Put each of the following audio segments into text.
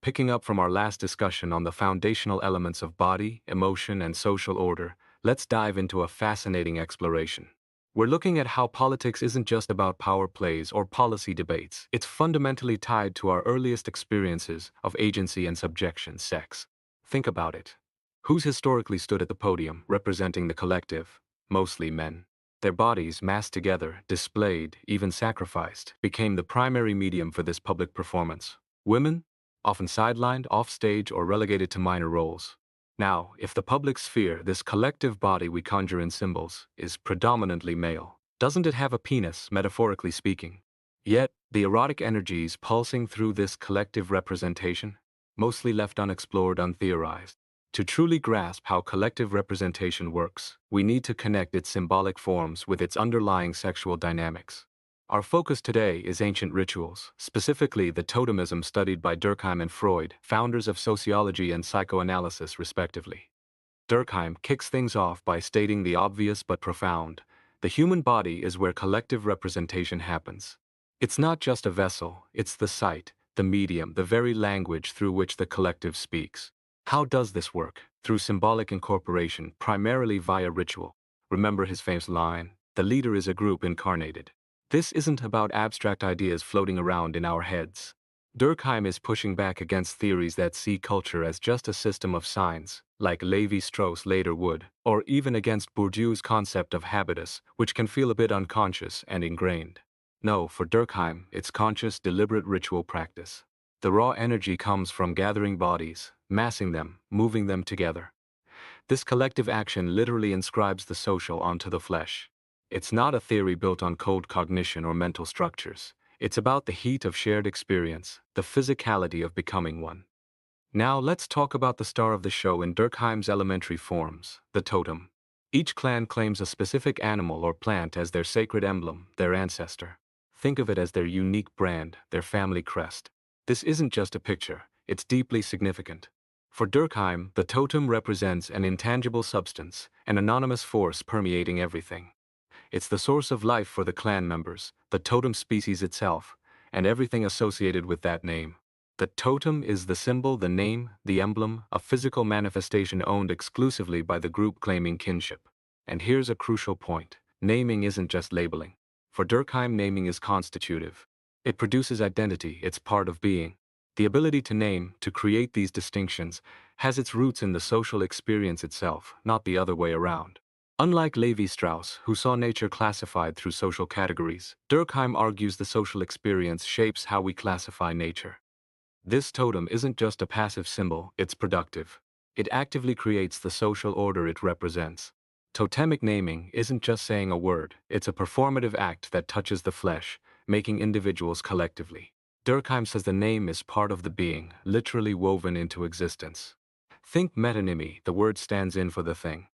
Picking up from our last discussion on the foundational elements of body, emotion, and social order, let's dive into a fascinating exploration. We're looking at how politics isn't just about power plays or policy debates. It's fundamentally tied to our earliest experiences of agency and subjection, sex. Think about it. Who's historically stood at the podium, representing the collective? Mostly men. Their bodies, massed together, displayed, even sacrificed, became the primary medium for this public performance. Women? Often sidelined, offstage, or relegated to minor roles. Now, if the public sphere, this collective body we conjure in symbols, is predominantly male, doesn't it have a penis, metaphorically speaking? Yet, the erotic energies pulsing through this collective representation, mostly left unexplored, untheorized. To truly grasp how collective representation works, we need to connect its symbolic forms with its underlying sexual dynamics. Our focus today is ancient rituals, specifically the totemism studied by Durkheim and Freud, founders of sociology and psychoanalysis, respectively. Durkheim kicks things off by stating the obvious but profound: the human body is where collective representation happens. It's not just a vessel, it's the site, the medium, the very language through which the collective speaks. How does this work? Through symbolic incorporation, primarily via ritual. Remember his famous line, "The leader is a group incarnated." This isn't about abstract ideas floating around in our heads. Durkheim is pushing back against theories that see culture as just a system of signs, like Levi-Strauss later would, or even against Bourdieu's concept of habitus, which can feel a bit unconscious and ingrained. No, for Durkheim, it's conscious, deliberate ritual practice. The raw energy comes from gathering bodies, massing them, moving them together. This collective action literally inscribes the social onto the flesh. It's not a theory built on cold cognition or mental structures. It's about the heat of shared experience, the physicality of becoming one. Now let's talk about the star of the show in Durkheim's elementary forms, the totem. Each clan claims a specific animal or plant as their sacred emblem, their ancestor. Think of it as their unique brand, their family crest. This isn't just a picture, it's deeply significant. For Durkheim, the totem represents an intangible substance, an anonymous force permeating everything. It's the source of life for the clan members, the totem species itself, and everything associated with that name. The totem is the symbol, the name, the emblem, a physical manifestation owned exclusively by the group claiming kinship. And here's a crucial point. Naming isn't just labeling. For Durkheim, naming is constitutive. It produces identity, it's part of being. The ability to name, to create these distinctions, has its roots in the social experience itself, not the other way around. Unlike Levi-Strauss, who saw nature classified through social categories, Durkheim argues the social experience shapes how we classify nature. This totem isn't just a passive symbol, it's productive. It actively creates the social order it represents. Totemic naming isn't just saying a word, it's a performative act that touches the flesh, making individuals collectively. Durkheim says the name is part of the being, literally woven into existence. Think metonymy, the word stands in for the thing.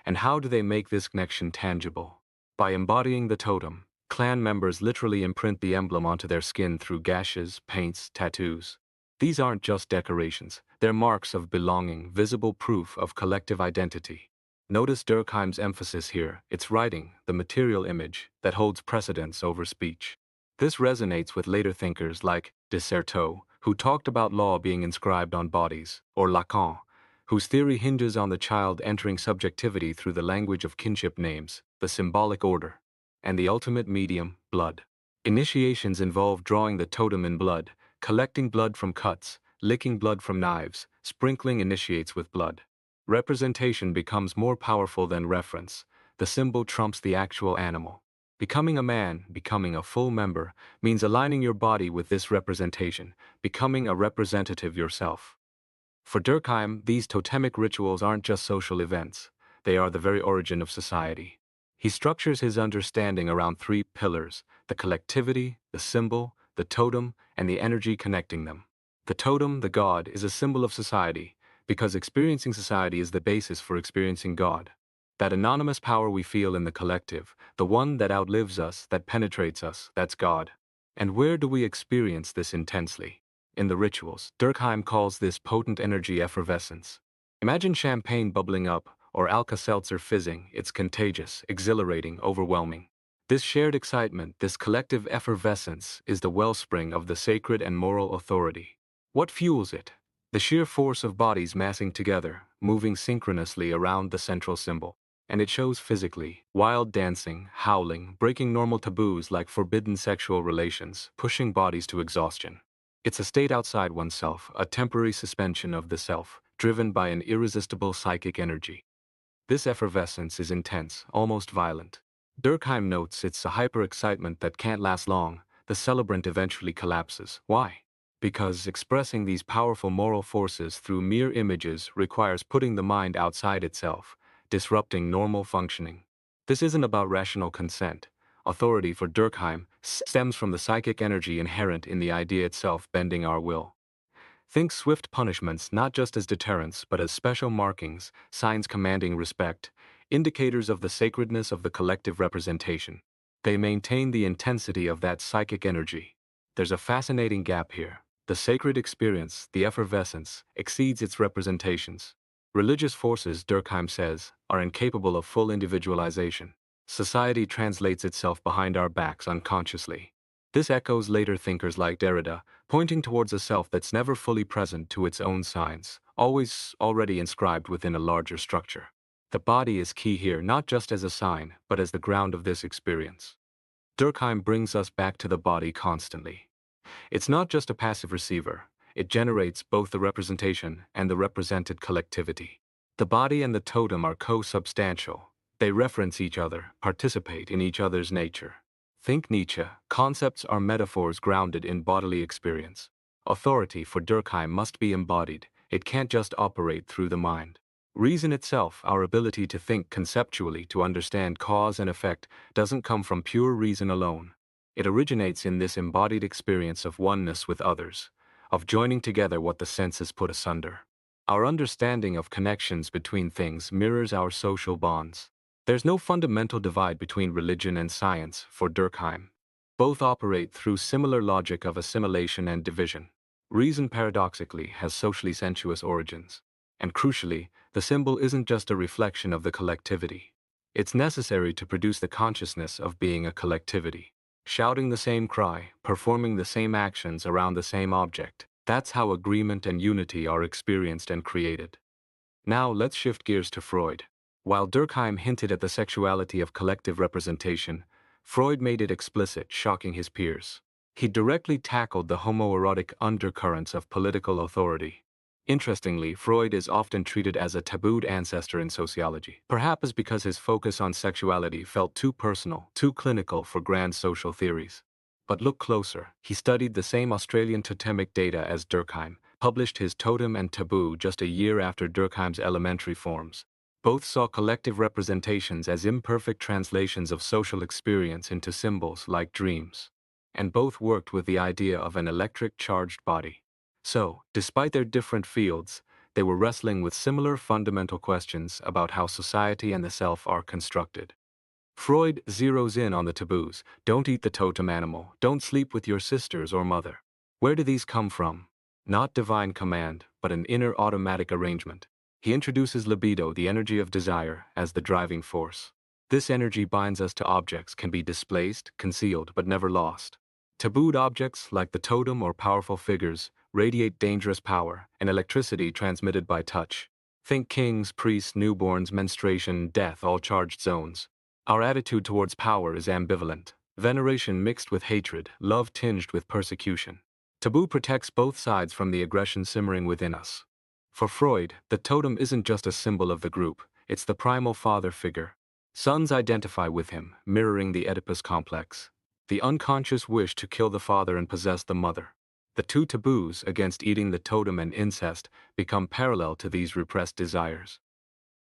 And how do they make this connection tangible? By embodying the totem, clan members literally imprint the emblem onto their skin through gashes, paints, tattoos. These aren't just decorations, they're marks of belonging, visible proof of collective identity. Notice Durkheim's emphasis here, it's writing, the material image, that holds precedence over speech. This resonates with later thinkers like Desserteau, who talked about law being inscribed on bodies, or Lacan, whose theory hinges on the child entering subjectivity through the language of kinship names, the symbolic order, and the ultimate medium, blood. Initiations involve drawing the totem in blood, collecting blood from cuts, licking blood from knives, sprinkling initiates with blood. Representation becomes more powerful than reference. The symbol trumps the actual animal. Becoming a man, becoming a full member, means aligning your body with this representation, becoming a representative yourself. For Durkheim, these totemic rituals aren't just social events, they are the very origin of society. He structures his understanding around three pillars: the collectivity, the symbol, the totem, and the energy connecting them. The totem, the god, is a symbol of society, because experiencing society is the basis for experiencing God. That anonymous power we feel in the collective, the one that outlives us, that penetrates us, that's God. And where do we experience this intensely? In the rituals. Durkheim calls this potent energy effervescence. Imagine champagne bubbling up, or Alka-Seltzer fizzing. It's contagious, exhilarating, overwhelming. This shared excitement, this collective effervescence, is the wellspring of the sacred and moral authority. What fuels it? The sheer force of bodies massing together, moving synchronously around the central symbol. And it shows physically: wild dancing, howling, breaking normal taboos like forbidden sexual relations, pushing bodies to exhaustion. It's a state outside oneself, a temporary suspension of the self, driven by an irresistible psychic energy. This effervescence is intense, almost violent. Durkheim notes it's a hyper-excitement that can't last long. The celebrant eventually collapses. Why? Because expressing these powerful moral forces through mere images requires putting the mind outside itself, disrupting normal functioning. This isn't about rational consent. Authority for Durkheim stems from the psychic energy inherent in the idea itself bending our will. Think swift punishments not just as deterrents but as special markings, signs commanding respect, indicators of the sacredness of the collective representation. They maintain the intensity of that psychic energy. There's a fascinating gap here. The sacred experience, the effervescence, exceeds its representations. Religious forces, Durkheim says, are incapable of full individualization. Society translates itself behind our backs unconsciously. This echoes later thinkers like Derrida, pointing towards a self that's never fully present to its own signs, always already inscribed within a larger structure. The body is key here, not just as a sign, but as the ground of this experience. Durkheim brings us back to the body constantly. It's not just a passive receiver, it generates both the representation and the represented collectivity. The body and the totem are co-substantial. They reference each other, participate in each other's nature. Think Nietzsche, concepts are metaphors grounded in bodily experience. Authority for Durkheim must be embodied, it can't just operate through the mind. Reason itself, our ability to think conceptually, to understand cause and effect, doesn't come from pure reason alone. It originates in this embodied experience of oneness with others, of joining together what the senses put asunder. Our understanding of connections between things mirrors our social bonds. There's no fundamental divide between religion and science for Durkheim. Both operate through similar logic of assimilation and division. Reason paradoxically has socially sensuous origins. And crucially, the symbol isn't just a reflection of the collectivity. It's necessary to produce the consciousness of being a collectivity. Shouting the same cry, performing the same actions around the same object. That's how agreement and unity are experienced and created. Now let's shift gears to Freud. While Durkheim hinted at the sexuality of collective representation, Freud made it explicit, shocking his peers. He directly tackled the homoerotic undercurrents of political authority. Interestingly, Freud is often treated as a tabooed ancestor in sociology, perhaps because his focus on sexuality felt too personal, too clinical for grand social theories. But look closer. He studied the same Australian totemic data as Durkheim, published his Totem and Taboo just a year after Durkheim's Elementary Forms. Both saw collective representations as imperfect translations of social experience into symbols like dreams. And both worked with the idea of an electric charged body. So, despite their different fields, they were wrestling with similar fundamental questions about how society and the self are constructed. Freud zeroes in on the taboos: don't eat the totem animal, don't sleep with your sisters or mother. Where do these come from? Not divine command, but an inner automatic arrangement. He introduces libido, the energy of desire, as the driving force. This energy binds us to objects, can be displaced, concealed, but never lost. Tabooed objects, like the totem or powerful figures, radiate dangerous power and electricity transmitted by touch. Think kings, priests, newborns, menstruation, death, all charged zones. Our attitude towards power is ambivalent. Veneration mixed with hatred, love tinged with persecution. Taboo protects both sides from the aggression simmering within us. For Freud, the totem isn't just a symbol of the group, it's the primal father figure. Sons identify with him, mirroring the Oedipus complex, the unconscious wish to kill the father and possess the mother. The two taboos against eating the totem and incest become parallel to these repressed desires.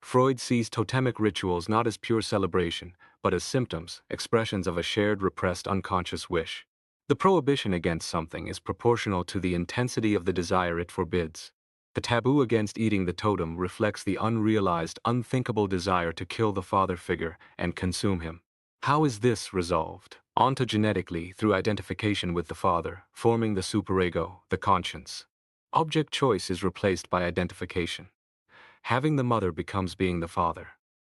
Freud sees totemic rituals not as pure celebration, but as symptoms, expressions of a shared repressed unconscious wish. The prohibition against something is proportional to the intensity of the desire it forbids. The taboo against eating the totem reflects the unrealized, unthinkable desire to kill the father figure and consume him. How is this resolved? Ontogenetically, through identification with the father, forming the superego, the conscience. Object choice is replaced by identification. Having the mother becomes being the father.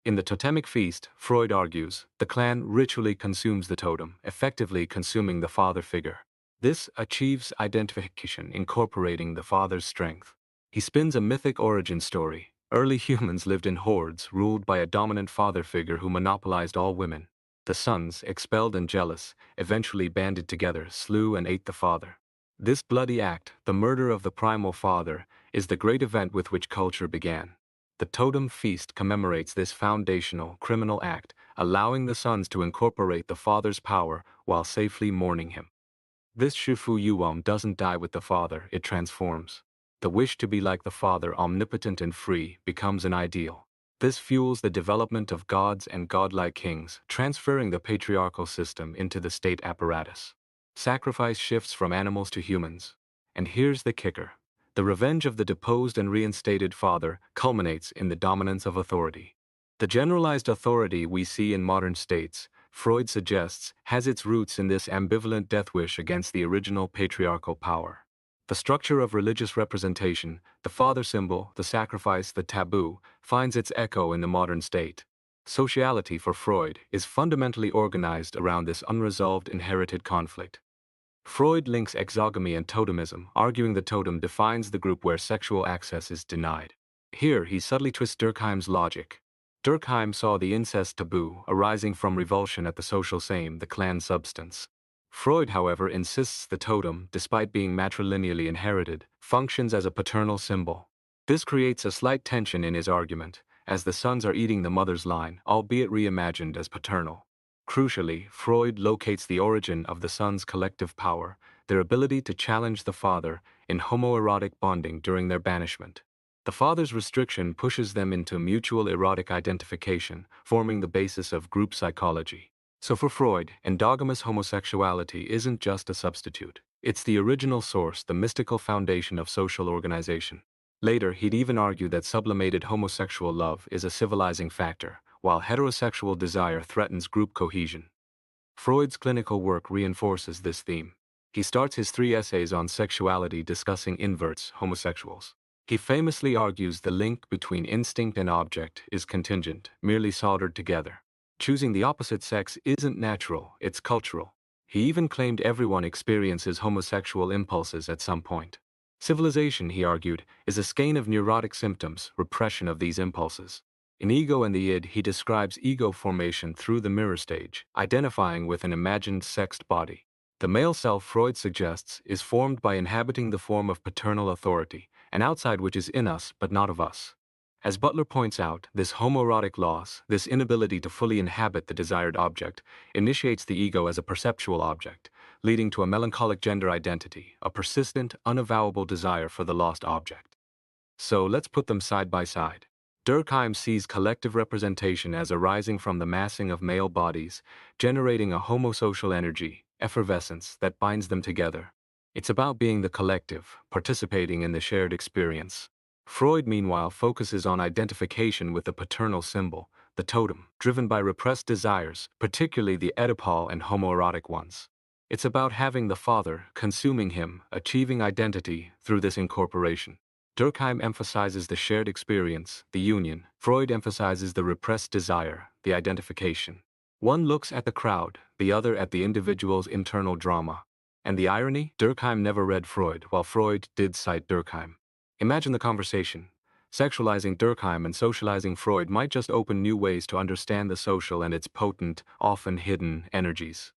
In the totemic feast, Freud argues, the clan ritually consumes the totem, effectively consuming the father figure. This achieves identification, incorporating the father's strength. He spins a mythic origin story. Early humans lived in hordes, ruled by a dominant father figure who monopolized all women. The sons, expelled and jealous, eventually banded together, slew and ate the father. This bloody act, the murder of the primal father, is the great event with which culture began. The totem feast commemorates this foundational, criminal act, allowing the sons to incorporate the father's power while safely mourning him. This Shifu Yuan doesn't die with the father, it transforms. The wish to be like the father, omnipotent and free, becomes an ideal. This fuels the development of gods and godlike kings, transferring the patriarchal system into the state apparatus. Sacrifice shifts from animals to humans. And here's the kicker. The revenge of the deposed and reinstated father culminates in the dominance of authority. The generalized authority we see in modern states, Freud suggests, has its roots in this ambivalent death wish against the original patriarchal power. The structure of religious representation, the father symbol, the sacrifice, the taboo, finds its echo in the modern state. Sociality for Freud is fundamentally organized around this unresolved inherited conflict. Freud links exogamy and totemism, arguing the totem defines the group where sexual access is denied. Here, he subtly twists Durkheim's logic. Durkheim saw the incest taboo arising from revulsion at the social same, the clan substance. Freud, however, insists the totem, despite being matrilineally inherited, functions as a paternal symbol. This creates a slight tension in his argument, as the sons are eating the mother's line, albeit reimagined as paternal. Crucially, Freud locates the origin of the sons' collective power, their ability to challenge the father, in homoerotic bonding during their banishment. The father's restriction pushes them into mutual erotic identification, forming the basis of group psychology. So for Freud, endogamous homosexuality isn't just a substitute. It's the original source, the mystical foundation of social organization. Later, he'd even argue that sublimated homosexual love is a civilizing factor, while heterosexual desire threatens group cohesion. Freud's clinical work reinforces this theme. He starts his 3 essays on sexuality discussing inverts, homosexuals. He famously argues the link between instinct and object is contingent, merely soldered together. Choosing the opposite sex isn't natural, it's cultural. He even claimed everyone experiences homosexual impulses at some point. Civilization, he argued, is a skein of neurotic symptoms, repression of these impulses. In Ego and the Id, he describes ego formation through the mirror stage, identifying with an imagined sexed body. The male self, Freud suggests, is formed by inhabiting the form of paternal authority, an outside which is in us but not of us. As Butler points out, this homoerotic loss, this inability to fully inhabit the desired object, initiates the ego as a perceptual object, leading to a melancholic gender identity, a persistent, unavowable desire for the lost object. So let's put them side by side. Durkheim sees collective representation as arising from the massing of male bodies, generating a homosocial energy, effervescence, that binds them together. It's about being the collective, participating in the shared experience. Freud, meanwhile, focuses on identification with the paternal symbol, the totem, driven by repressed desires, particularly the Oedipal and homoerotic ones. It's about having the father, consuming him, achieving identity through this incorporation. Durkheim emphasizes the shared experience, the union. Freud emphasizes the repressed desire, the identification. One looks at the crowd, the other at the individual's internal drama. And the irony? Durkheim never read Freud, while Freud did cite Durkheim. Imagine the conversation. Sexualizing Durkheim and socializing Freud might just open new ways to understand the social and its potent, often hidden, energies.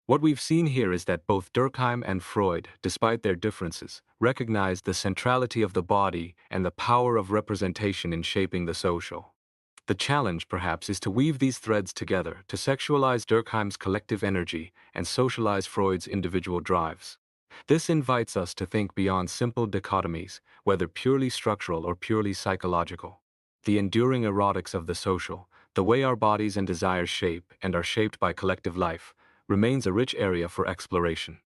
What we've seen here is that both Durkheim and Freud, despite their differences, recognized the centrality of the body and the power of representation in shaping the social. The challenge, perhaps, is to weave these threads together, to sexualize Durkheim's collective energy and socialize Freud's individual drives. This invites us to think beyond simple dichotomies, whether purely structural or purely psychological. The enduring erotics of the social, the way our bodies and desires shape and are shaped by collective life, remains a rich area for exploration.